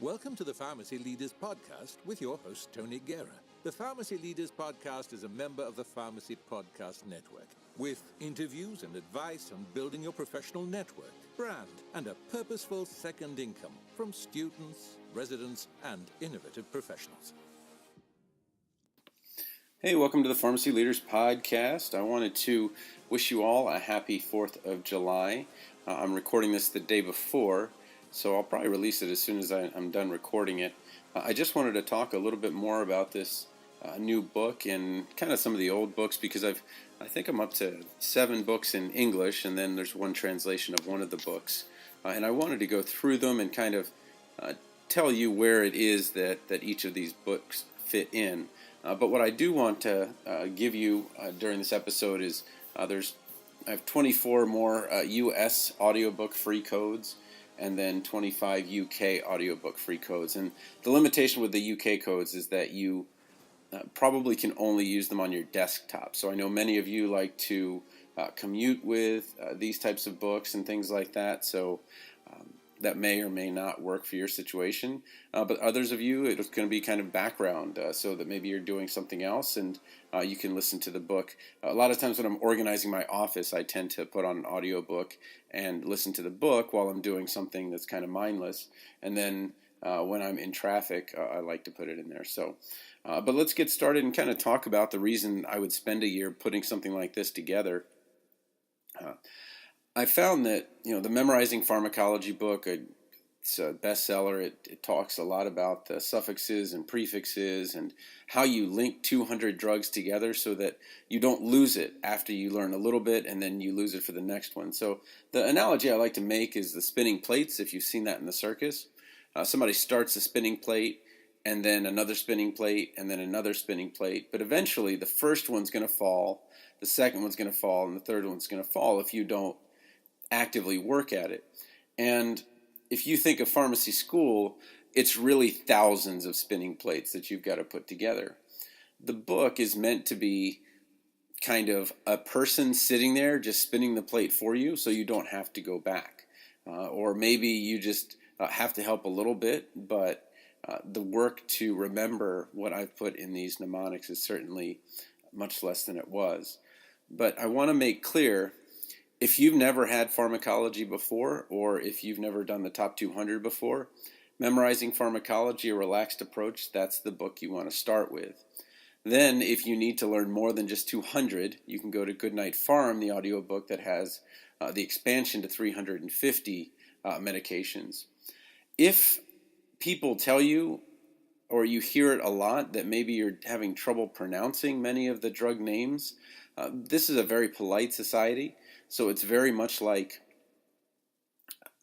Welcome to the Pharmacy Leaders Podcast with your host, Tony Guerra. The Pharmacy Leaders Podcast is a member of the Pharmacy Podcast Network, with interviews and advice on building your professional network, brand, and a purposeful second income from students, residents, and innovative professionals. Hey, welcome to the Pharmacy Leaders Podcast. I wanted to wish you all a happy 4th of July. I'm recording this the day before, so I'll probably release it as soon as I'm done recording it. I just wanted to talk a little bit more about this new book and kind of some of the old books, because I think I'm up to 7 books in English, and then there's one translation of one of the books. And I wanted to go through them and kind of tell you where it is that each of these books fit in. But what I do want to give you during this episode is I have 24 more US audiobook free codes, and then 25 UK audiobook free codes. And the limitation with the UK codes is that you probably can only use them on your desktop. So I know many of you like to commute with these types of books and things like that. So that may or may not work for your situation. But others of you, it's going to be kind of background, so that maybe you're doing something else and you can listen to the book. A lot of times when I'm organizing my office, I tend to put on an audiobook and listen to the book while I'm doing something that's kind of mindless. And then when I'm in traffic, I like to put it in there. So, but let's get started and kind of talk about the reason I would spend a year putting something like this together. I found that, the Memorizing Pharmacology book, it's a bestseller. It talks a lot about the suffixes and prefixes and how you link 200 drugs together so that you don't lose it after you learn a little bit and then you lose it for the next one. So the analogy I like to make is the spinning plates, if you've seen that in the circus. Somebody starts a spinning plate and then another spinning plate and then another spinning plate. But eventually the first one's going to fall, the second one's going to fall, and the third one's going to fall if you don't actively work at it. And if you think of pharmacy school, it's really thousands of spinning plates that you've got to put together. The book is meant to be kind of a person sitting there just spinning the plate for you, so you don't have to go back. Or maybe you just have to help a little bit, but the work to remember what I've put in these mnemonics is certainly much less than it was. But I want to make clear, if you've never had pharmacology before, or if you've never done the top 200 before, Memorizing Pharmacology, A Relaxed Approach, that's the book you want to start with. Then, if you need to learn more than just 200, you can go to Goodnight Pharm, the audiobook that has the expansion to 350 medications. If people tell you, or you hear it a lot, that maybe you're having trouble pronouncing many of the drug names, this is a very polite society. So it's very much like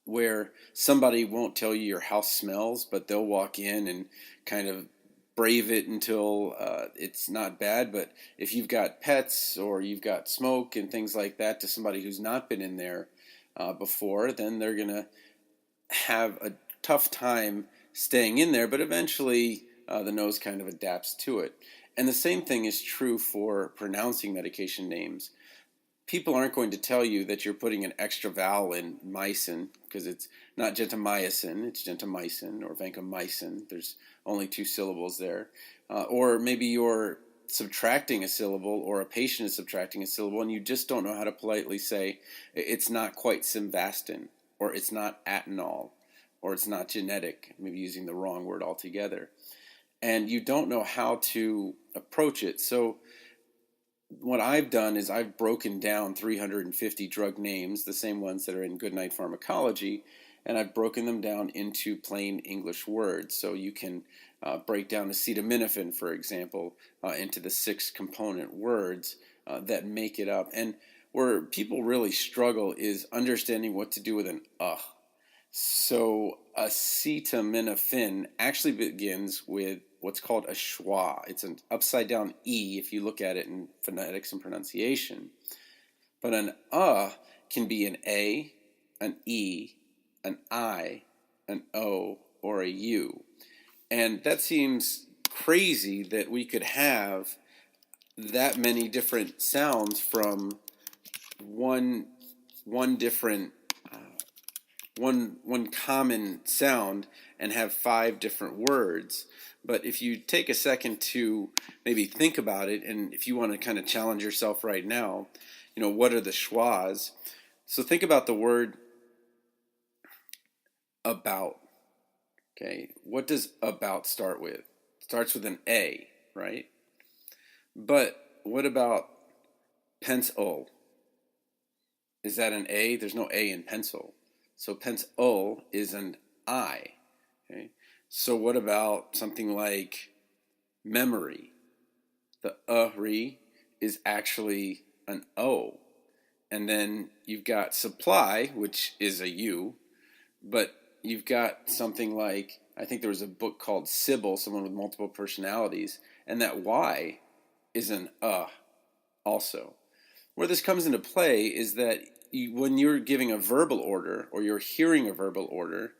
where somebody won't tell you your house smells, but they'll walk in and kind of brave it until it's not bad. But if you've got pets or you've got smoke and things like that to somebody who's not been in there before, then they're going to have a tough time staying in there. But eventually the nose kind of adapts to it. And the same thing is true for pronouncing medication names. People aren't going to tell you that you're putting an extra vowel in mycin, because it's not gentamicin, it's gentamicin, or vancomycin. There's only 2 syllables there. Or maybe you're subtracting a syllable, or a patient is subtracting a syllable, and you just don't know how to politely say, it's not quite Simvastatin, or it's not Atenol, or it's not genetic, maybe using the wrong word altogether. And you don't know how to approach it. So what I've done is I've broken down 350 drug names, the same ones that are in Goodnight Pharmacology, and I've broken them down into plain English words. So you can break down acetaminophen, for example, into the 6 component words that make it up. And where people really struggle is understanding what to do with an So acetaminophen actually begins with what's called a schwa. It's an upside down E if you look at it in phonetics and pronunciation. But an can be an A, an E, an I, an O, or a U. And that seems crazy that we could have that many different sounds from one different one common sound and have 5 different words. But if you take a second to maybe think about it, and if you want to kind of challenge yourself right now, what are the schwas? So think about the word about. Okay, what does about start with? It starts with an A, right? But what about pencil? Is that an A? There's no A in pencil. So pencil is an I. Okay? So what about something like memory? The ri is actually an O. And then you've got supply, which is a U. But you've got something like, I think there was a book called Sybil, someone with multiple personalities. And that Y is an also. Where this comes into play is that when you're giving a verbal order or you're hearing a verbal order,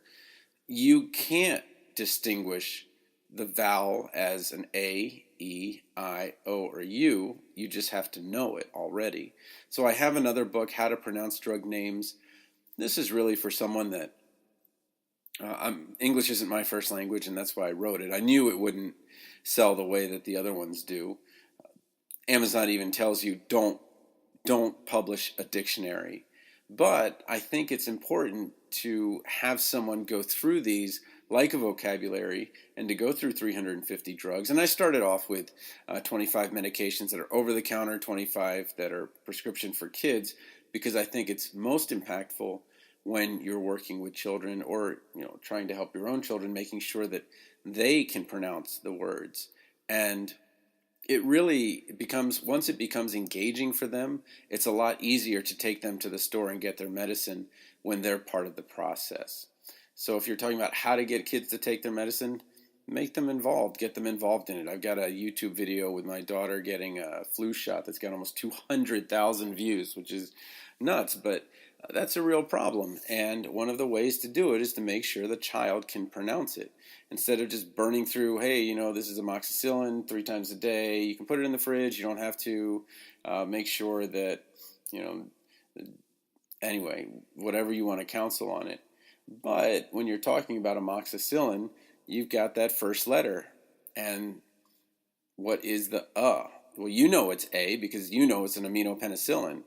you can't distinguish the vowel as an A, E, I, O, or U. You just have to know it already. So I have another book, How to Pronounce Drug Names. This is really for someone that English isn't my first language, and that's why I wrote it. I knew it wouldn't sell the way that the other ones do. Amazon even tells you don't publish a dictionary. But I think it's important to have someone go through these like a vocabulary and to go through 350 drugs. And I started off with 25 medications that are over the counter, 25 that are prescription for kids, because I think it's most impactful when you're working with children or trying to help your own children, making sure that they can pronounce the words. And it really becomes, once it becomes engaging for them, it's a lot easier to take them to the store and get their medicine when they're part of the process. So if you're talking about how to get kids to take their medicine, make them involved, get them involved in it. I've got a YouTube video with my daughter getting a flu shot that's got almost 200,000 views, which is nuts, but that's a real problem. And one of the ways to do it is to make sure the child can pronounce it. Instead of just burning through, hey, this is amoxicillin 3 times a day. You can put it in the fridge. You don't have to make sure that, anyway, whatever you want to counsel on it. But when you're talking about amoxicillin, you've got that first letter. And what is the Well, it's A because it's an aminopenicillin.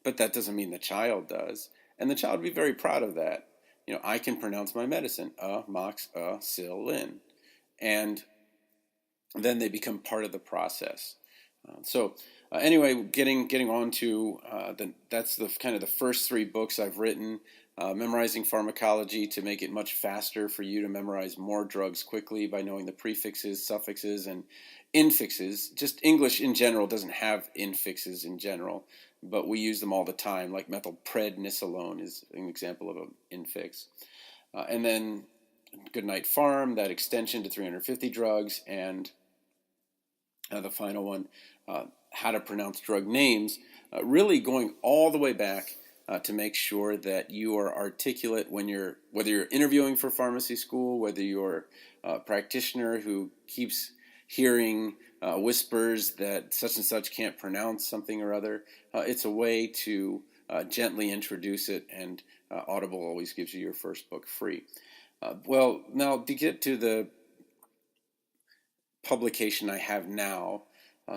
But that doesn't mean the child does. And the child would be very proud of that. I can pronounce my medicine, amoxicillin. And then they become part of the process. Anyway, getting on to that's the kind of the first 3 books I've written. Memorizing Pharmacology to make it much faster for you to memorize more drugs quickly by knowing the prefixes, suffixes, and infixes. Just English in general doesn't have infixes in general, but we use them all the time, like methylprednisolone is an example of an infix. And then Goodnight Pharm, that extension to 350 drugs, and the final one, How to Pronounce Drug Names, really going all the way back to make sure that you are articulate whether you're interviewing for pharmacy school, whether you're a practitioner who keeps hearing whispers that such and such can't pronounce something or other. It's a way to gently introduce it, and Audible always gives you your first book free. Now to get to the publication I have now,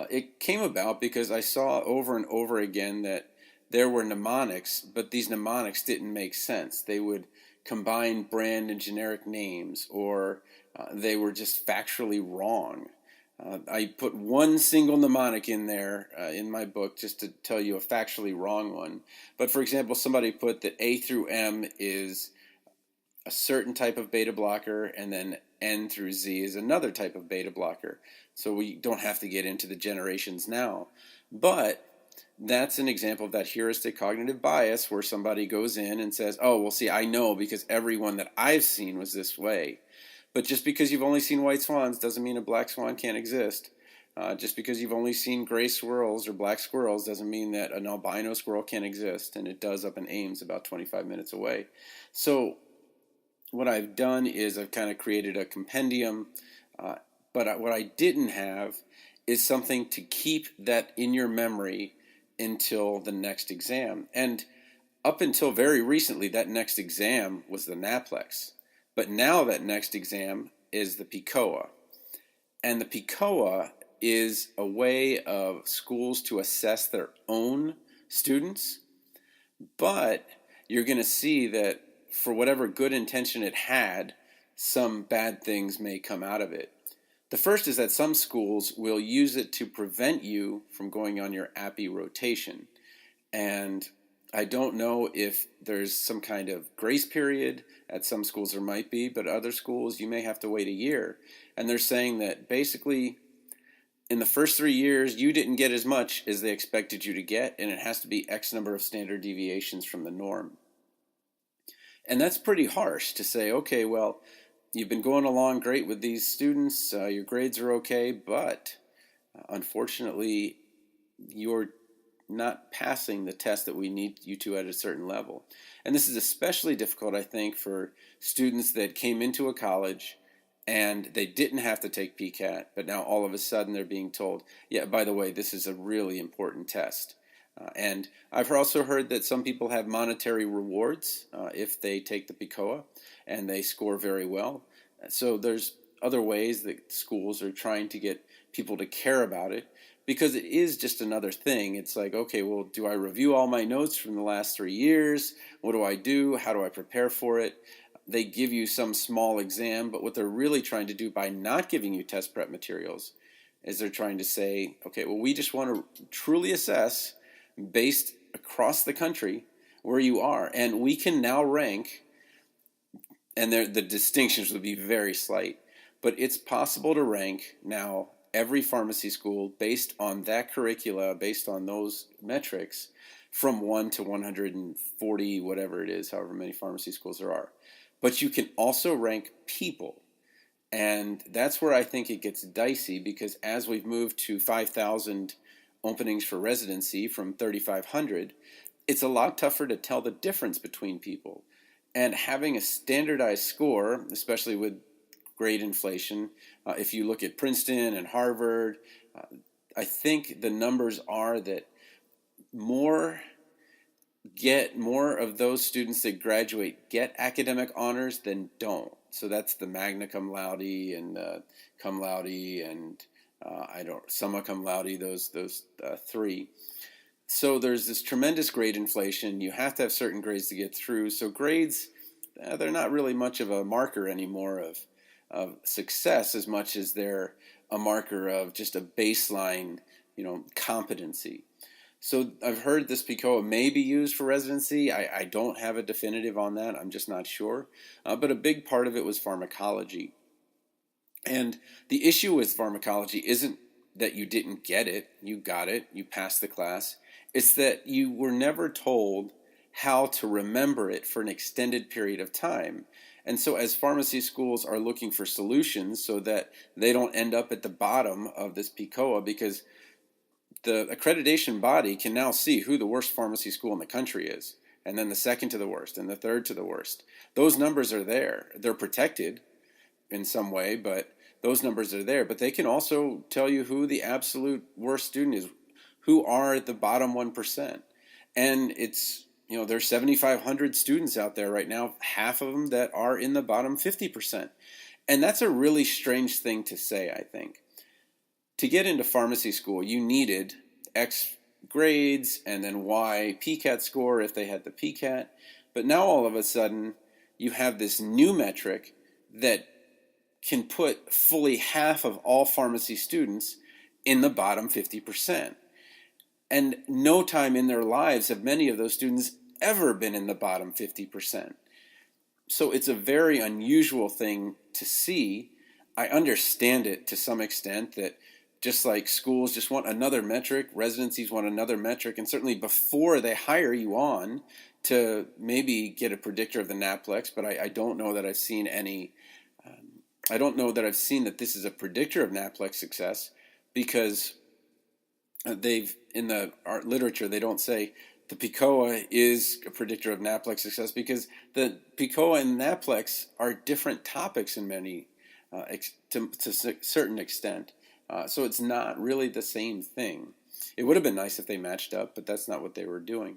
it came about because I saw over and over again that there were mnemonics, but these mnemonics didn't make sense. They would combine brand and generic names, or they were just factually wrong. I put one single mnemonic in there in my book just to tell you a factually wrong one. But for example, somebody put that A through M is a certain type of beta blocker, and then N through Z is another type of beta blocker. So we don't have to get into the generations now. But that's an example of that heuristic cognitive bias where somebody goes in and says, oh, well, see, I know because everyone that I've seen was this way. But just because you've only seen white swans doesn't mean a black swan can't exist. Just because you've only seen gray squirrels or black squirrels doesn't mean that an albino squirrel can't exist. And it does up in Ames, about 25 minutes away. So what I've done is I've kind of created a compendium. But what I didn't have is something to keep that in your memory until the next exam. And up until very recently, that next exam was the NAPLEX. But now that next exam is the PICOA. And the PICOA is a way of schools to assess their own students. But you're going to see that for whatever good intention it had, some bad things may come out of it. The first is that some schools will use it to prevent you from going on your APPE rotation. And I don't know if there's some kind of grace period. At some schools there might be, but other schools you may have to wait a year. And they're saying that basically in the first 3 years you didn't get as much as they expected you to get, and it has to be X number of standard deviations from the norm. And that's pretty harsh to say, okay, well, you've been going along great with these students, your grades are okay, but unfortunately you're not passing the test that we need you to at a certain level. And this is especially difficult, I think, for students that came into a college and they didn't have to take PCAT, but now all of a sudden they're being told, yeah, by the way, this is a really important test. And I've also heard that some people have monetary rewards if they take the PICOA and they score very well. So there's other ways that schools are trying to get people to care about it, because it is just another thing. It's like, okay, well, do I review all my notes from the last 3 years? What do I do? How do I prepare for it? They give you some small exam, but what they're really trying to do by not giving you test prep materials is they're trying to say, okay, well, we just want to truly assess based across the country where you are. And we can now rank, and the distinctions would be very slight, but it's possible to rank now every pharmacy school based on that curricula, based on those metrics, from 1 to 140, whatever it is, however many pharmacy schools there are. But you can also rank people. And that's where I think it gets dicey, because as we've moved to 5,000 openings for residency from 3,500, it's a lot tougher to tell the difference between people. And having a standardized score, especially with grade inflation, if you look at Princeton and Harvard, I think the numbers are that more of those students that graduate get academic honors than don't. So that's the magna cum laude and the cum laude and summa cum laude, those three. So there's this tremendous grade inflation. You have to have certain grades to get through. So grades, they're not really much of a marker anymore of success as much as they're a marker of just a baseline, competency. So I've heard this PICOA may be used for residency. I don't have a definitive on that. I'm just not sure. But a big part of it was pharmacology. And the issue with pharmacology isn't that you didn't get it. You got it. You passed the class. It's that you were never told how to remember it for an extended period of time. And so as pharmacy schools are looking for solutions so that they don't end up at the bottom of this PICOA, because the accreditation body can now see who the worst pharmacy school in the country is, and then the second to the worst, and the third to the worst. Those numbers are there. They're protected in some way, but those numbers are there. But they can also tell you who the absolute worst student is, who are the bottom 1%. And it's, there's 7,500 students out there right now, half of them that are in the bottom 50%. And that's a really strange thing to say, I think. To get into pharmacy school, you needed X grades and then Y PCAT score if they had the PCAT. But now all of a sudden, you have this new metric that can put fully half of all pharmacy students in the bottom 50%. And no time in their lives have many of those students ever been in the bottom 50%. So it's a very unusual thing to see. I understand it to some extent, that just like schools just want another metric, residencies want another metric, and certainly before they hire you on to maybe get a predictor of the NAPLEX, but I don't know that I've seen any, I don't know that I've seen that this is a predictor of NAPLEX success, because in the art literature, they don't say the PICOA is a predictor of NAPLEX success, because the PICOA and NAPLEX are different topics in many, to a certain extent. So it's not really the same thing. It would have been nice if they matched up, but that's not what they were doing.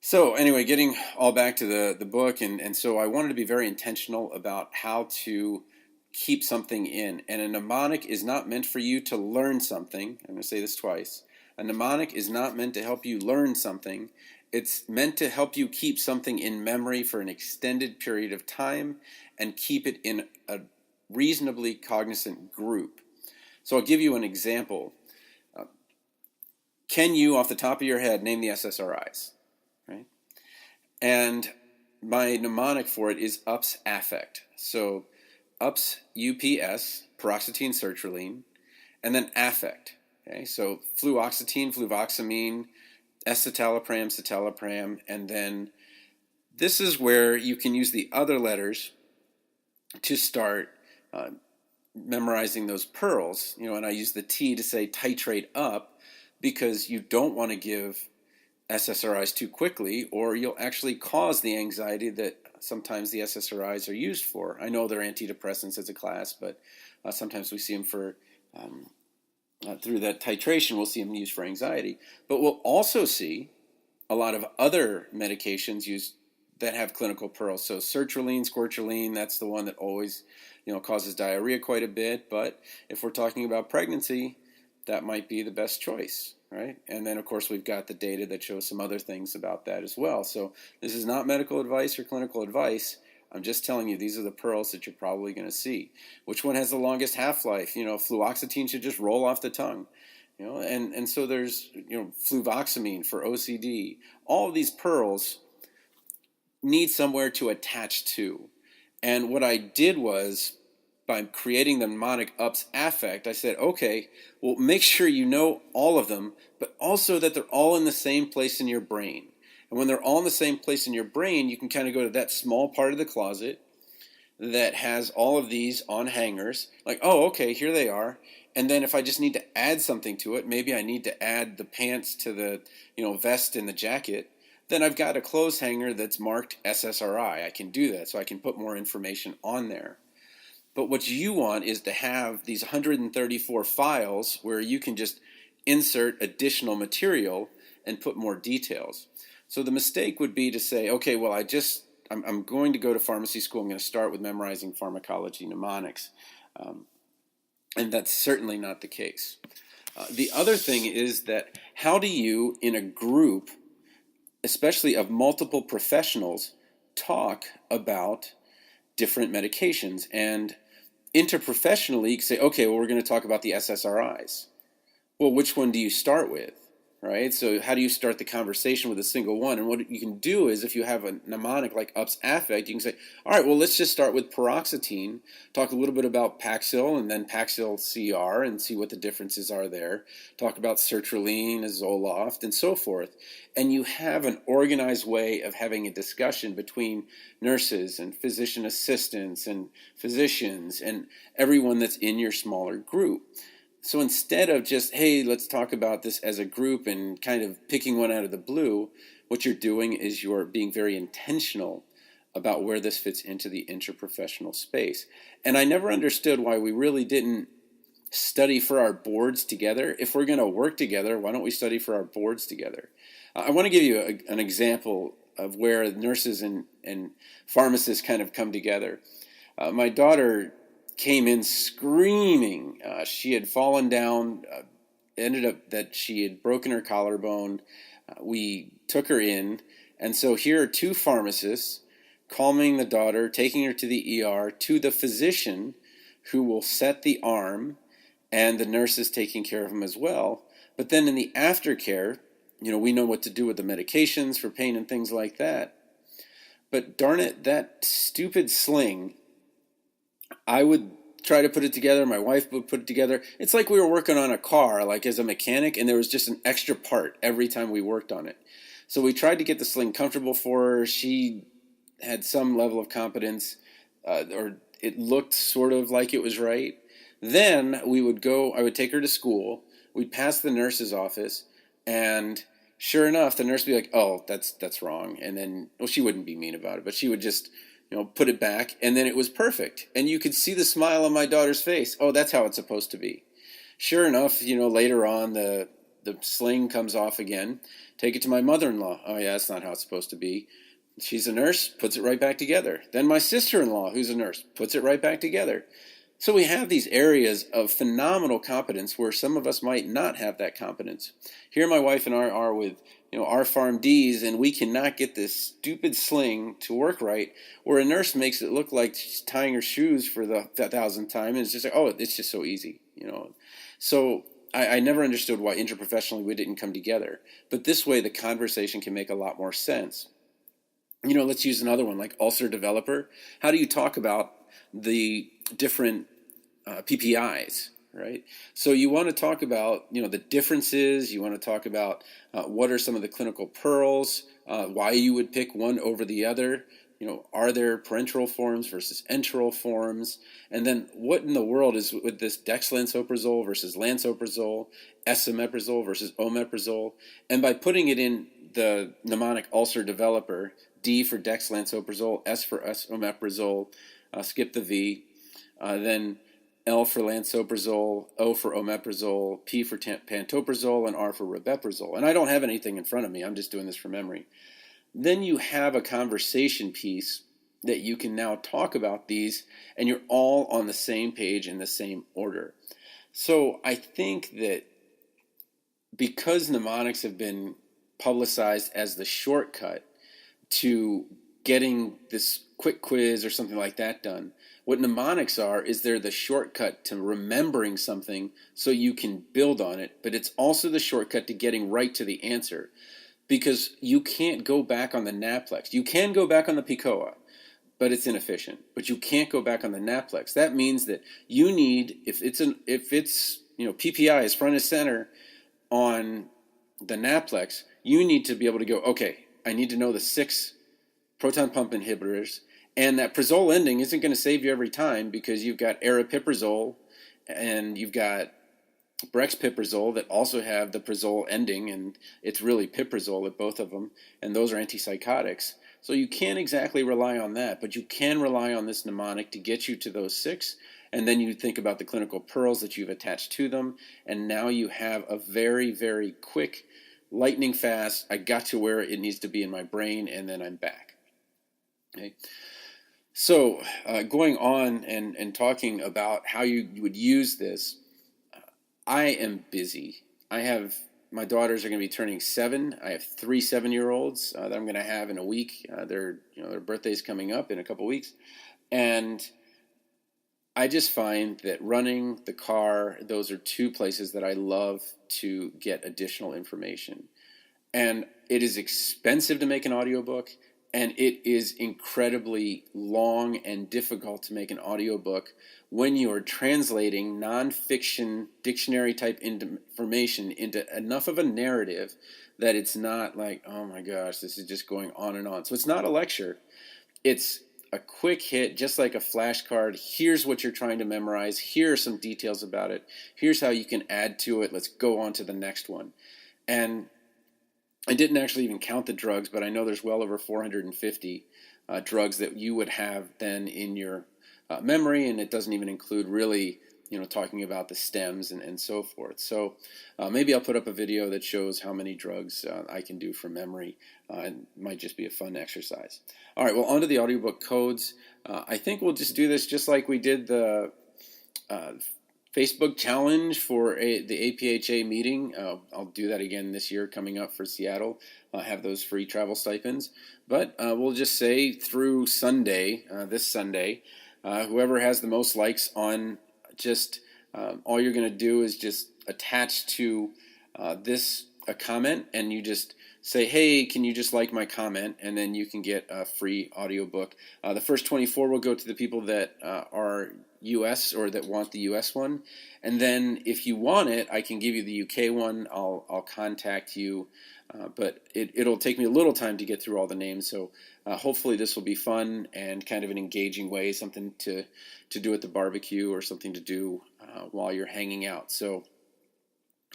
So anyway, getting all back to the book, and so I wanted to be very intentional about how to keep something in. And a mnemonic is not meant for you to learn something. I'm going to say this twice. A mnemonic is not meant to help you learn something. It's meant to help you keep something in memory for an extended period of time and keep it in a reasonably cognizant group. So I'll give you an example. Can you, off the top of your head, name the SSRIs? Right? And my mnemonic for it is UPS affect. So UPS, UPS, paroxetine, sertraline, and then affect. Okay, so fluoxetine, fluvoxamine, escitalopram, citalopram, and then this is where you can use the other letters to start memorizing those pearls. And I use the T to say titrate up, because you don't want to give SSRIs too quickly, or you'll actually cause the anxiety that sometimes the SSRIs are used for. I know they're antidepressants as a class, but sometimes we see them for, through that titration, we'll see them used for anxiety. But we'll also see a lot of other medications used that have clinical pearls. So sertraline, squirtraline, that's the one that always, causes diarrhea quite a bit. But if we're talking about pregnancy, that might be the best choice, right? And then, of course, we've got the data that shows some other things about that as well. So this is not medical advice or clinical advice. I'm just telling you, these are the pearls that you're probably going to see. Which one has the longest half-life? Fluoxetine should just roll off the tongue. And so there's, fluvoxamine for OCD. All of these pearls need somewhere to attach to. And what I did was, by creating the mnemonic UPS affect, I said, okay, well, make sure you know all of them, but also that they're all in the same place in your brain. And when they're all in the same place in your brain, you can kind of go to that small part of the closet that has all of these on hangers, like, oh, okay, here they are. And then if I just need to add something to it, maybe I need to add the pants to the, vest and the jacket, then I've got a clothes hanger that's marked SSRI. I can do that, so I can put more information on there. But what you want is to have these 134 files where you can just insert additional material and put more details. So the mistake would be to say, okay, well, I'm going to go to pharmacy school. I'm going to start with memorizing pharmacology, mnemonics. And that's certainly not the case. The other thing is that how do you, in a group, especially of multiple professionals, talk about different medications? And interprofessionally, you can say, okay, well, we're going to talk about the SSRIs. Well, which one do you start with, right? So how do you start the conversation with a single one? And what you can do is, if you have a mnemonic like UPS affect, you can say, all right, well, let's just start with paroxetine, talk a little bit about Paxil and then Paxil CR and see what the differences are there, talk about sertraline, Zoloft, and so forth. And you have an organized way of having a discussion between nurses and physician assistants and physicians and everyone that's in your smaller group. So instead of just, hey, let's talk about this as a group and kind of picking one out of the blue, what you're doing is you're being very intentional about where this fits into the interprofessional space. And I never understood why we really didn't study for our boards together. If we're going to work together, why don't we study for our boards together? I want to give you an example of where nurses and pharmacists kind of come together. My daughter came in screaming. She had fallen down, ended up that she had broken her collarbone. We took her in, and so here are two pharmacists calming the daughter, taking her to the ER, to the physician who will set the arm, and the nurse is taking care of him as well. But then in the aftercare, we know what to do with the medications for pain and things like that. But darn it, that stupid sling, I would try to put it together. My wife would put it together. It's like we were working on a car, like as a mechanic, and there was just an extra part every time we worked on it. So we tried to get the sling comfortable for her. She had some level of competence, or it looked sort of like it was right. Then I would take her to school. We'd pass the nurse's office, and sure enough, the nurse would be like, oh, that's wrong. And then, well, she wouldn't be mean about it, but she would just, put it back, and then it was perfect. And you could see the smile on my daughter's face. Oh, that's how it's supposed to be. Sure enough, later on, the the sling comes off again. Take it to my mother-in-law. Oh yeah, that's not how it's supposed to be. She's a nurse, puts it right back together. Then my sister-in-law, who's a nurse, puts it right back together. So we have these areas of phenomenal competence where some of us might not have that competence. Here my wife and I are with our PharmDs, and we cannot get this stupid sling to work right, where a nurse makes it look like she's tying her shoes for the 1,000th time, and it's just like, oh, it's just so easy. So I never understood why interprofessionally we didn't come together. But this way the conversation can make a lot more sense. Let's use another one, like ulcer developer. How do you talk about the different PPIs, right? So you want to talk about, the differences. You want to talk about what are some of the clinical pearls, why you would pick one over the other. Are there parenteral forms versus enteral forms? And then what in the world is with this dexlansoprazole versus lansoprazole, esomeprazole versus omeprazole? And by putting it in the mnemonic ulcer developer, D for dexlansoprazole, S for esomeprazole, skip the V, then L for lansoprazole, O for omeprazole, P for pantoprazole, and R for rabeprazole. And I don't have anything in front of me. I'm just doing this from memory. Then you have a conversation piece that you can now talk about these, and you're all on the same page in the same order. So I think that because mnemonics have been publicized as the shortcut to getting this quick quiz or something like that done, what mnemonics are is they're the shortcut to remembering something so you can build on it, but it's also the shortcut to getting right to the answer, because you can't go back on the Naplex. You can go back on the PICOA, but it's inefficient. But you can't go back on the Naplex. That means that you need, if it's PPI is front and center on the Naplex, you need to be able to go, okay, I need to know the 6 proton pump inhibitors, and that prazole ending isn't going to save you every time, because you've got aripiprazole and you've got brexpiprazole that also have the prazole ending, and it's really piprazole at both of them, and those are antipsychotics. So you can't exactly rely on that, but you can rely on this mnemonic to get you to those 6, and then you think about the clinical pearls that you've attached to them, and now you have a very, very quick, lightning fast, I got to where it needs to be in my brain, and then I'm back. Okay. So going on and talking about how you would use this, I am busy. My daughters are going to be turning 7. I have 3 7-year-olds that I'm going to have in a week. Their birthday's coming up in a couple weeks, and I just find that running, the car, those are 2 places that I love to get additional information. And it is expensive to make an audiobook, and it is incredibly long and difficult to make an audiobook when you are translating nonfiction dictionary type information into enough of a narrative that it's not like, oh my gosh, this is just going on and on. So it's not a lecture. It's a quick hit, just like a flashcard. Here's what you're trying to memorize. Here are some details about it. Here's how you can add to it. Let's go on to the next one. And I didn't actually even count the drugs, but I know there's well over 450 drugs that you would have then in your memory, and it doesn't even include really, talking about the stems and so forth. So maybe I'll put up a video that shows how many drugs I can do from memory, and it might just be a fun exercise. All right, well, on to the audiobook codes. I think we'll just do this just like we did the Facebook challenge for the APHA meeting. I'll do that again this year coming up for Seattle. I'll have those free travel stipends. But we'll just say through Sunday, this Sunday, whoever has the most likes on just all you're going to do is just attach to this a comment, and you just say, hey, can you just like my comment? And then you can get a free audiobook. The first 24 will go to the people that are US or that want the US one. And then if you want it, I can give you the UK one. I'll contact you. But it'll take me a little time to get through all the names. So hopefully this will be fun and kind of an engaging way, something to do at the barbecue or something to do while you're hanging out. So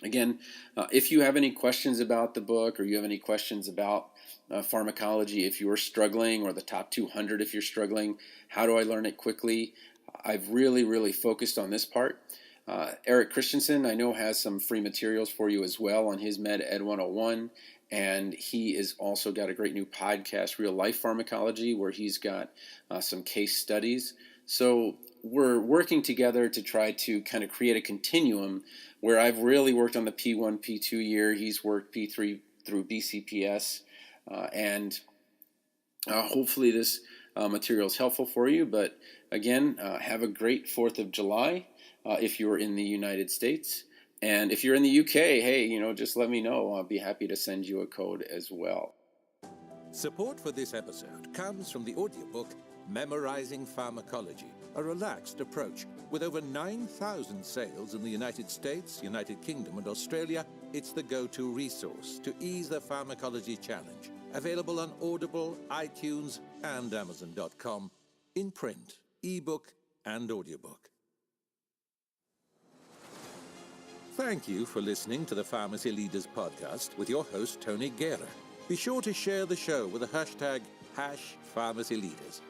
again, if you have any questions about the book, or you have any questions about pharmacology, if you are struggling, or the top 200 if you're struggling, how do I learn it quickly? I've really, really focused on this part. Eric Christensen, I know, has some free materials for you as well on his Med Ed 101. And he is also got a great new podcast, Real Life Pharmacology, where he's got some case studies. So we're working together to try to kind of create a continuum where I've really worked on the P1, P2 year. He's worked P3 through BCPS. And hopefully this material is helpful for you. But again, have a great 4th of July if you're in the United States. And if you're in the UK, hey, just let me know. I'll be happy to send you a code as well. Support for this episode comes from the audiobook Memorizing Pharmacology, a relaxed approach. With over 9,000 sales in the United States, United Kingdom, and Australia, it's the go-to resource to ease the pharmacology challenge. Available on Audible, iTunes, and Amazon.com, in print, ebook, and audiobook. Thank you for listening to the Pharmacy Leaders Podcast with your host, Tony Guerra. Be sure to share the show with the hashtag #PharmacyLeaders.